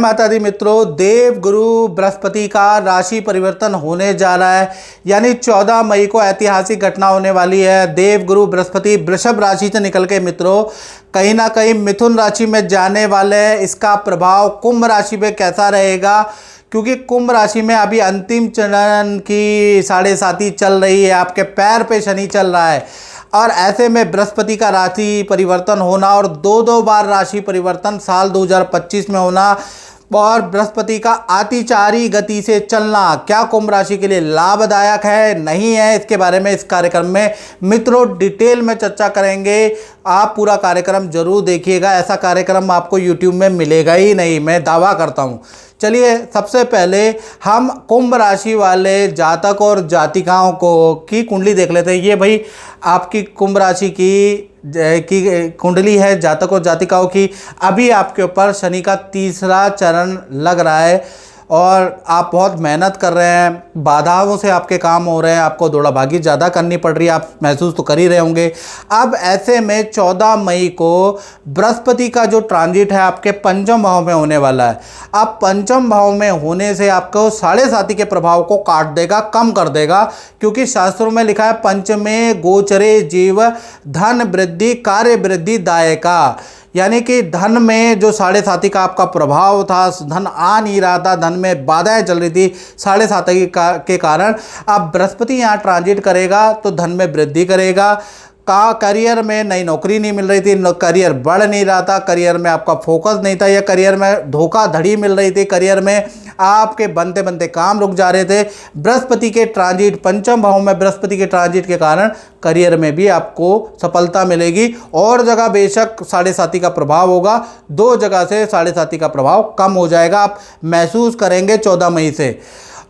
माता दी मित्रों, देव गुरु बृहस्पति का राशि परिवर्तन होने जा रहा है। यानी 14 मई को ऐतिहासिक घटना होने वाली है। देव गुरु बृहस्पति वृषभ राशि से निकल के मित्रों कहीं ना कहीं मिथुन राशि में जाने वाले हैं। इसका प्रभाव कुंभ राशि पे कैसा रहेगा, क्योंकि कुंभ राशि में अभी अंतिम चरण की 7.5 चल रही है। आपके पैर पे शनि चल रहा है और ऐसे में बृहस्पति का राशि परिवर्तन होना और दो बार राशि परिवर्तन साल 2025 में होना और बृहस्पति का अतिचारी गति से चलना क्या कुंभ राशि के लिए लाभदायक है नहीं है, इसके बारे में इस कार्यक्रम में मित्रों डिटेल में चर्चा करेंगे। आप पूरा कार्यक्रम जरूर देखिएगा। ऐसा कार्यक्रम आपको YouTube में मिलेगा ही नहीं, मैं दावा करता हूँ। चलिए सबसे पहले हम कुंभ राशि वाले जातक और जातिकाओं को की कुंडली देख लेते हैं। ये भाई आपकी कुंभ राशि की कुंडली है जातक और जातिकाओं की। अभी आपके ऊपर शनि का तीसरा चरण लग रहा है और आप बहुत मेहनत कर रहे हैं, बाधाओं से आपके काम हो रहे हैं, आपको दौड़ाभागी ज़्यादा करनी पड़ रही है, आप महसूस तो कर ही रहे होंगे। अब ऐसे में 14 मई को बृहस्पति का जो ट्रांजिट है आपके पंचम भाव में होने वाला है। अब पंचम भाव में होने से आपको 7.5 के प्रभाव को काट देगा, कम कर देगा, क्योंकि शास्त्रों में लिखा है पंचमे गोचरे जीव धन वृद्धि कार्य वृद्धि दायका। यानी कि धन में जो 7.5 का आपका प्रभाव था, धन आ नहीं रहा था, धन में बाधाएं चल रही थी 7.5 के कारण। अब बृहस्पति यहाँ ट्रांजिट करेगा तो धन में वृद्धि करेगा। करियर में नई नौकरी नहीं मिल रही थी, करियर बढ़ नहीं रहा था, करियर में आपका फोकस नहीं था या करियर में धोखाधड़ी मिल रही थी, करियर में आपके बनते बनते काम रुक जा रहे थे। बृहस्पति के ट्रांजिट पंचम भाव में बृहस्पति के ट्रांजिट के कारण करियर में भी आपको सफलता मिलेगी। और जगह बेशक 7.5 का प्रभाव होगा, 2 जगह से 7.5 का प्रभाव कम हो जाएगा, आप महसूस करेंगे 14 मई से।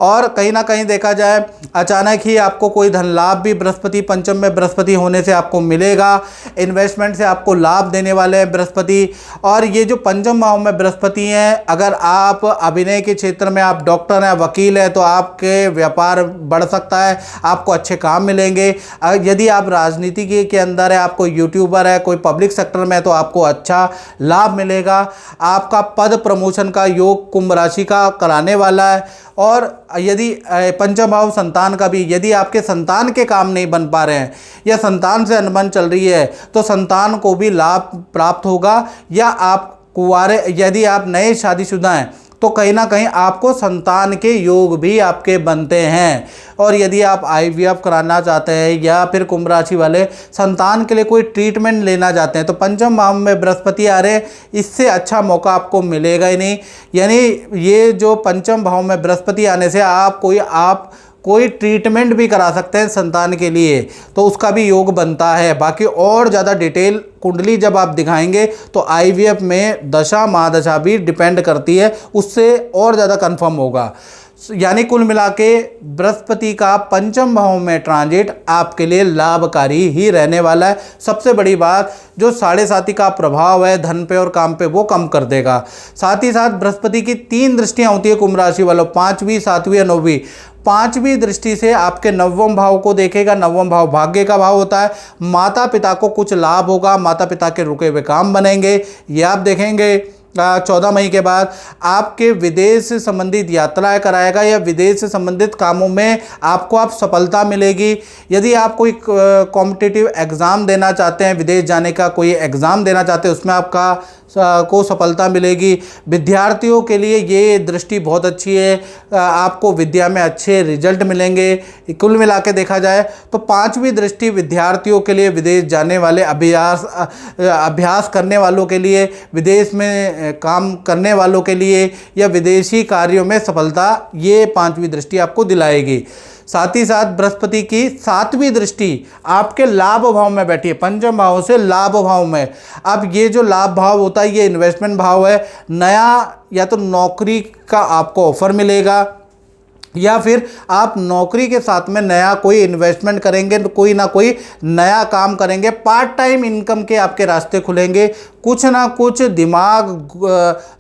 और कहीं ना कहीं देखा जाए अचानक ही आपको कोई धन लाभ भी बृहस्पति पंचम में बृहस्पति होने से आपको मिलेगा। इन्वेस्टमेंट से आपको लाभ देने वाले हैं बृहस्पति। और ये जो पंचम भाव में बृहस्पति हैं, अगर आप अभिनय के क्षेत्र में आप डॉक्टर हैं, वकील हैं, तो आपके व्यापार बढ़ सकता है, आपको अच्छे काम मिलेंगे। यदि आप राजनीति के अंदर है, आप कोई यूट्यूबर है, कोई पब्लिक सेक्टर में है, तो आपको अच्छा लाभ मिलेगा। आपका पद प्रमोशन का योग कुंभ राशि का कराने वाला है। और यदि पंचम भाव संतान का भी, यदि आपके संतान के काम नहीं बन पा रहे हैं या संतान से अनबन चल रही है तो संतान को भी लाभ प्राप्त होगा। या आप कुंवारे, यदि आप नए शादीशुदा हैं तो कहीं ना कहीं आपको संतान के योग भी आपके बनते हैं। और यदि आप IVF कराना चाहते हैं या फिर कुंभ राशि वाले संतान के लिए कोई ट्रीटमेंट लेना चाहते हैं तो पंचम भाव में बृहस्पति आ रहे, इससे अच्छा मौका आपको मिलेगा ही नहीं। यानी ये जो पंचम भाव में बृहस्पति आने से आप कोई ट्रीटमेंट भी करा सकते हैं संतान के लिए, तो उसका भी योग बनता है। बाकी और ज़्यादा डिटेल कुंडली जब आप दिखाएंगे तो IVF में दशा महादशा भी डिपेंड करती है, उससे और ज़्यादा कंफर्म होगा। यानी कुल मिला के बृहस्पति का पंचम भाव में ट्रांजिट आपके लिए लाभकारी ही रहने वाला है। सबसे बड़ी बात, जो 7.5 का प्रभाव है धन पे और काम पे, वो कम कर देगा। साथ ही साथ बृहस्पति की 3 दृष्टियां होती है कुंभ राशि वालों, 5वीं 7वीं और 9वीं। 5वीं दृष्टि से आपके 9वें भाव को देखेगा। 9वां भाव भाग्य का भाव होता है। माता पिता को कुछ लाभ होगा, माता पिता के रुके हुए काम बनेंगे, ये आप देखेंगे। 14 मई के बाद आपके विदेश से संबंधित यात्राएं कराएगा या विदेश से संबंधित कामों में आप सफलता मिलेगी। यदि आप कोई कॉम्पिटिटिव एग्ज़ाम देना चाहते हैं, विदेश जाने का कोई एग्ज़ाम देना चाहते हैं, उसमें आपका को सफलता मिलेगी। विद्यार्थियों के लिए ये दृष्टि बहुत अच्छी है, आपको विद्या में अच्छे रिजल्ट मिलेंगे। कुल मिला के देखा जाए तो 5वीं दृष्टि विद्यार्थियों के लिए, विदेश जाने वाले, अभ्यास करने वालों के लिए, विदेश में काम करने वालों के लिए या विदेशी कार्यों में सफलता, ये 5वीं दृष्टि आपको दिलाएगी। साथ ही साथ बृहस्पति की 7वीं दृष्टि आपके लाभ भाव में बैठी है, पंचम भाव से लाभ भाव में। अब ये जो लाभ भाव होता है ये इन्वेस्टमेंट भाव है। नया या तो नौकरी का आपको ऑफर मिलेगा या फिर आप नौकरी के साथ में नया कोई इन्वेस्टमेंट करेंगे, तो कोई ना कोई नया काम करेंगे, पार्ट टाइम इनकम के आपके रास्ते खुलेंगे। कुछ ना कुछ दिमाग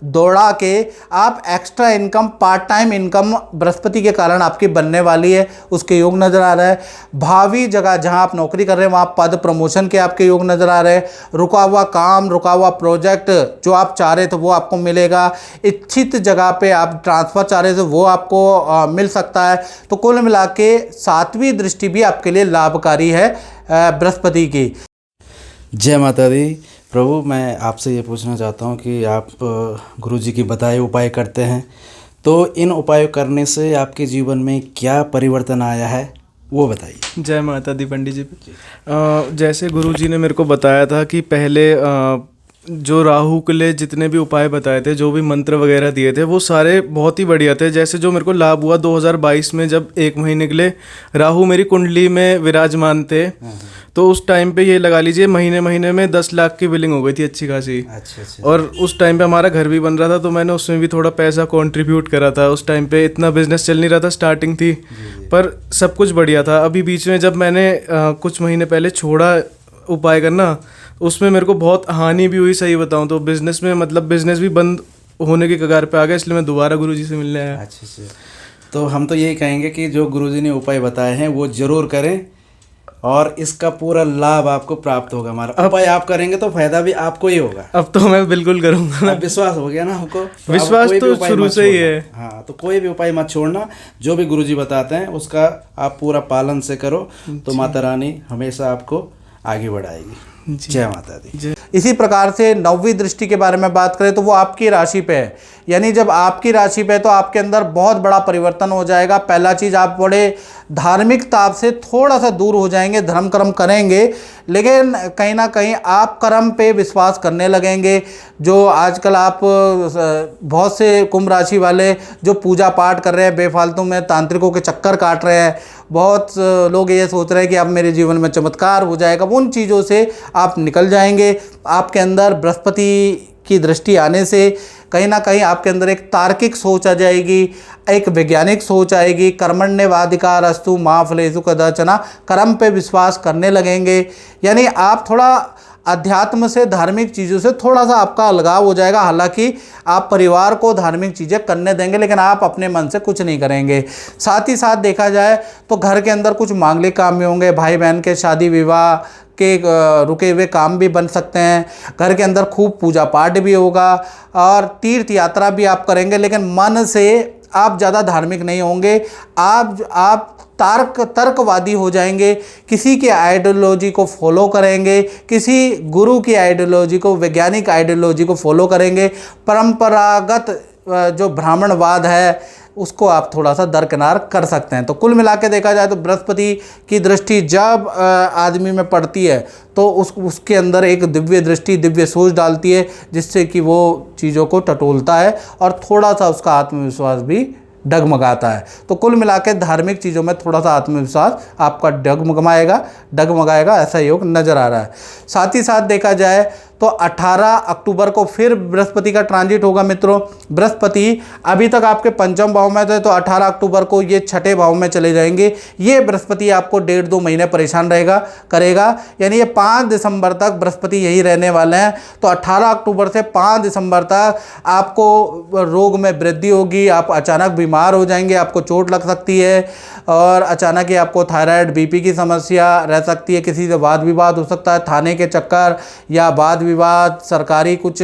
दौड़ा के आप extra income, part time income Brihaspati के कारण आपकी बनने वाली है, उसके योग नज़र आ रहा है। भावी जगह जहां आप नौकरी कर रहे हैं वहाँ पद प्रमोशन के आपके योग नज़र आ रहे हैं। रुका हुआ काम, रुका हुआ प्रोजेक्ट जो आप चाह रहे थे वो आपको मिलेगा। इच्छित जगह पे आप ट्रांसफ़र चाह रहे थे वो आपको मिल सकता है। तो कुल मिला के 7वीं दृष्टि भी आपके लिए लाभकारी है बृहस्पति की। जय माता दी। प्रभु, मैं आपसे ये पूछना चाहता हूँ कि आप गुरुजी की बताए उपाय करते हैं, तो इन उपायों करने से आपके जीवन में क्या परिवर्तन आया है वो बताइए। जय माता दी पंडित जी। जैसे गुरुजी ने मेरे को बताया था कि पहले जो राहु के लिए जितने भी उपाय बताए थे, जो भी मंत्र वगैरह दिए थे, वो सारे बहुत ही बढ़िया थे। जैसे जो मेरे को लाभ हुआ 2022 में, जब 1 महीने के लिए राहु मेरी कुंडली में विराजमान थे, तो उस टाइम पे ये लगा लीजिए महीने में 10 लाख की बिलिंग हो गई थी अच्छी खासी। अच्छा। और उस टाइम पे हमारा घर भी बन रहा था, तो मैंने उसमें भी थोड़ा पैसा कंट्रीब्यूट करा था। उस टाइम पे इतना बिजनेस चल नहीं रहा था, स्टार्टिंग थी, पर सब कुछ बढ़िया था। अभी बीच में जब मैंने कुछ महीने पहले छोड़ा उपाय करना, उसमें मेरे को बहुत हानि भी हुई। सही बताऊं तो बिजनेस में, मतलब बिजनेस भी बंद होने के कगार पे आ गया, इसलिए मैं दोबारा गुरुजी से मिलने आया। अच्छा। तो हम तो यही कहेंगे कि जो गुरुजी ने उपाय बताए हैं वो जरूर करें और इसका पूरा लाभ आपको प्राप्त होगा। हमारा उपाय आप करेंगे तो फायदा भी आपको ही होगा। अब तो मैं बिल्कुल करूंगा। अब विश्वास हो गया ना हमको, तो विश्वास तो शुरू से ही है। हाँ, तो कोई भी उपाय मत छोड़ना, जो भी गुरुजी बताते हैं उसका आप पूरा पालन से करो, तो माता रानी हमेशा आपको आगे बढ़ाएगी। जय माता दी। इसी प्रकार से 9वीं दृष्टि के बारे में बात करें तो वो आपकी राशि पे है, यानी जब आपकी राशि पे है तो आपके अंदर बहुत बड़ा परिवर्तन हो जाएगा। पहला चीज़, आप बड़े धार्मिक ताप से थोड़ा सा दूर हो जाएंगे, धर्म कर्म करेंगे, लेकिन कहीं ना कहीं आप कर्म पे विश्वास करने लगेंगे। जो आजकल आप बहुत से कुंभ राशि वाले जो पूजा पाठ कर रहे हैं, बेफालतू में तांत्रिकों के चक्कर काट रहे हैं, बहुत लोग ये सोच रहे हैं कि अब मेरे जीवन में चमत्कार हो जाएगा, उन चीज़ों से आप निकल जाएंगे। आपके अंदर बृहस्पति की दृष्टि आने से कहीं ना कहीं आपके अंदर एक तार्किक सोच आ जाएगी, एक वैज्ञानिक सोच आएगी। कर्मण्येवाधिकारस्तु मा फलेषु कदाचन, कर्म पे विश्वास करने लगेंगे। यानी आप थोड़ा अध्यात्म से, धार्मिक चीज़ों से थोड़ा सा आपका अलगाव हो जाएगा। हालांकि आप परिवार को धार्मिक चीज़ें करने देंगे, लेकिन आप अपने मन से कुछ नहीं करेंगे। साथ ही साथ देखा जाए तो घर के अंदर कुछ मांगलिक काम भी होंगे, भाई बहन के शादी विवाह के रुके हुए काम भी बन सकते हैं। घर के अंदर खूब पूजा पाठ भी होगा और तीर्थ यात्रा भी आप करेंगे, लेकिन मन से आप ज़्यादा धार्मिक नहीं होंगे। आप तर्कवादी हो जाएंगे, किसी की आइडियोलॉजी को फॉलो करेंगे, किसी गुरु की आइडियोलॉजी को, वैज्ञानिक आइडियोलॉजी को फॉलो करेंगे। परंपरागत जो ब्राह्मणवाद है उसको आप थोड़ा सा दरकिनार कर सकते हैं। तो कुल मिला के देखा जाए तो बृहस्पति की दृष्टि जब आदमी में पड़ती है तो उसके अंदर एक दिव्य दृष्टि, दिव्य सोच डालती है, जिससे कि वो चीज़ों को टटोलता है और थोड़ा सा उसका आत्मविश्वास भी डगमगाता है। तो कुल मिला के धार्मिक चीज़ों में थोड़ा सा आत्मविश्वास आपका डगमगाएगा ऐसा योग नज़र आ रहा है। साथ ही साथ देखा जाए तो 18 अक्टूबर को फिर बृहस्पति का ट्रांजिट होगा। मित्रों, बृहस्पति अभी तक आपके पंचम भाव में थे, तो 18 अक्टूबर को ये छठे भाव में चले जाएंगे। ये बृहस्पति आपको 1.5-2 महीने परेशान करेगा, यानी ये 5 दिसंबर तक बृहस्पति यही रहने वाले हैं। तो 18 अक्टूबर से 5 दिसंबर तक आपको रोग में वृद्धि होगी, आप अचानक बीमार हो जाएंगे, आपको चोट लग सकती है और अचानक ही आपको थायराइड, बीपी की समस्या रह सकती है, किसी से वाद विवाद हो सकता है, थाने के चक्कर या वाद विवाद, सरकारी कुछ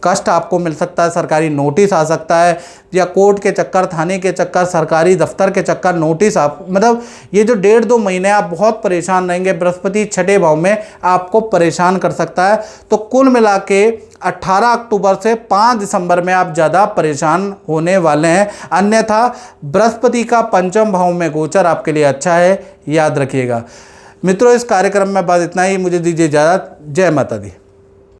कष्ट आपको मिल सकता है, सरकारी नोटिस आ सकता है, या कोर्ट के चक्कर, थाने के चक्कर, सरकारी दफ्तर के चक्कर, नोटिस आप, मतलब ये जो 1.5-2 महीने आप बहुत परेशान रहेंगे। बृहस्पति छठे भाव में आपको परेशान कर सकता है। तो कुल मिला के 18 अक्टूबर से 5 दिसंबर में आप ज़्यादा परेशान होने वाले हैं। अन्यथा बृहस्पति का पंचम भाव में गोचर आपके लिए अच्छा है, याद रखिएगा। मित्रों, इस कार्यक्रम में बस इतना ही, मुझे दीजिए इजाज़त। जय माता दी।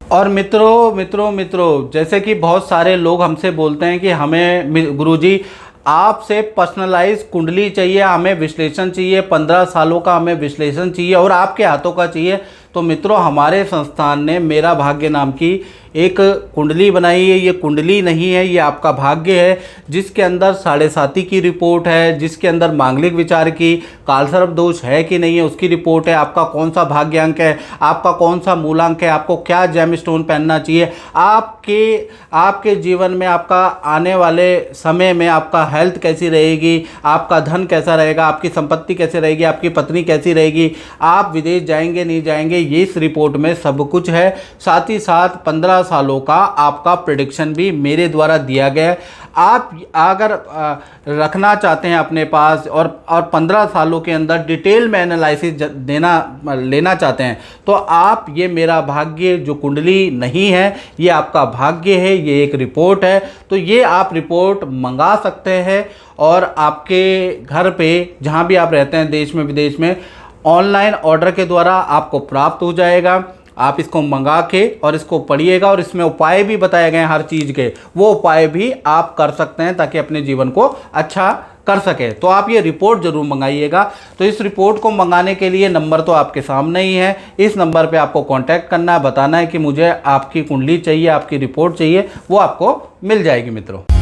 और मित्रों जैसे कि बहुत सारे लोग हमसे बोलते हैं कि हमें गुरुजी आपसे पर्सनलाइज कुंडली चाहिए, हमें विश्लेषण चाहिए, 15 सालों का हमें विश्लेषण चाहिए और आपके हाथों का चाहिए। तो मित्रों, हमारे संस्थान ने मेरा भाग्य नाम की एक कुंडली बनाई है। ये कुंडली नहीं है, ये आपका भाग्य है, जिसके अंदर 7.5 की रिपोर्ट है, जिसके अंदर मांगलिक विचार की, कालसर्प दोष है कि नहीं है उसकी रिपोर्ट है, आपका कौन सा भाग्य अंक है, आपका कौन सा मूलांक है, आपको क्या जेम स्टोन पहनना चाहिए, आपके जीवन में आपका आने वाले समय में आपका हेल्थ कैसी रहेगी, आपका धन कैसा रहेगा, आपकी संपत्ति कैसे रहेगी, आपकी पत्नी कैसी रहेगी, आप विदेश जाएंगे नहीं जाएंगे, ये इस रिपोर्ट में सब कुछ है। साथ ही साथ 15 सालों का आपका प्रेडिक्शन भी मेरे द्वारा दिया गया है। आप अगर रखना चाहते हैं अपने पास और 15 सालों के अंदर डिटेल में एनालिसिस लेना चाहते हैं, तो आप ये मेरा भाग्य जो कुंडली नहीं है, ये आपका भाग्य है, ये एक रिपोर्ट है, तो ये आप रिपोर्ट मंगा सकते हैं और आपके घर पे जहाँ भी आप रहते हैं देश में विदेश में, ऑनलाइन ऑर्डर के द्वारा आपको प्राप्त हो जाएगा। आप इसको मंगा के और इसको पढ़िएगा और इसमें उपाय भी बताए गए हैं हर चीज़ के, वो उपाय भी आप कर सकते हैं ताकि अपने जीवन को अच्छा कर सके। तो आप ये रिपोर्ट ज़रूर मंगाइएगा। तो इस रिपोर्ट को मंगाने के लिए नंबर तो आपके सामने ही है, इस नंबर पे आपको कांटेक्ट करना है, बताना है कि मुझे आपकी कुंडली चाहिए, आपकी रिपोर्ट चाहिए, वो आपको मिल जाएगी मित्रों।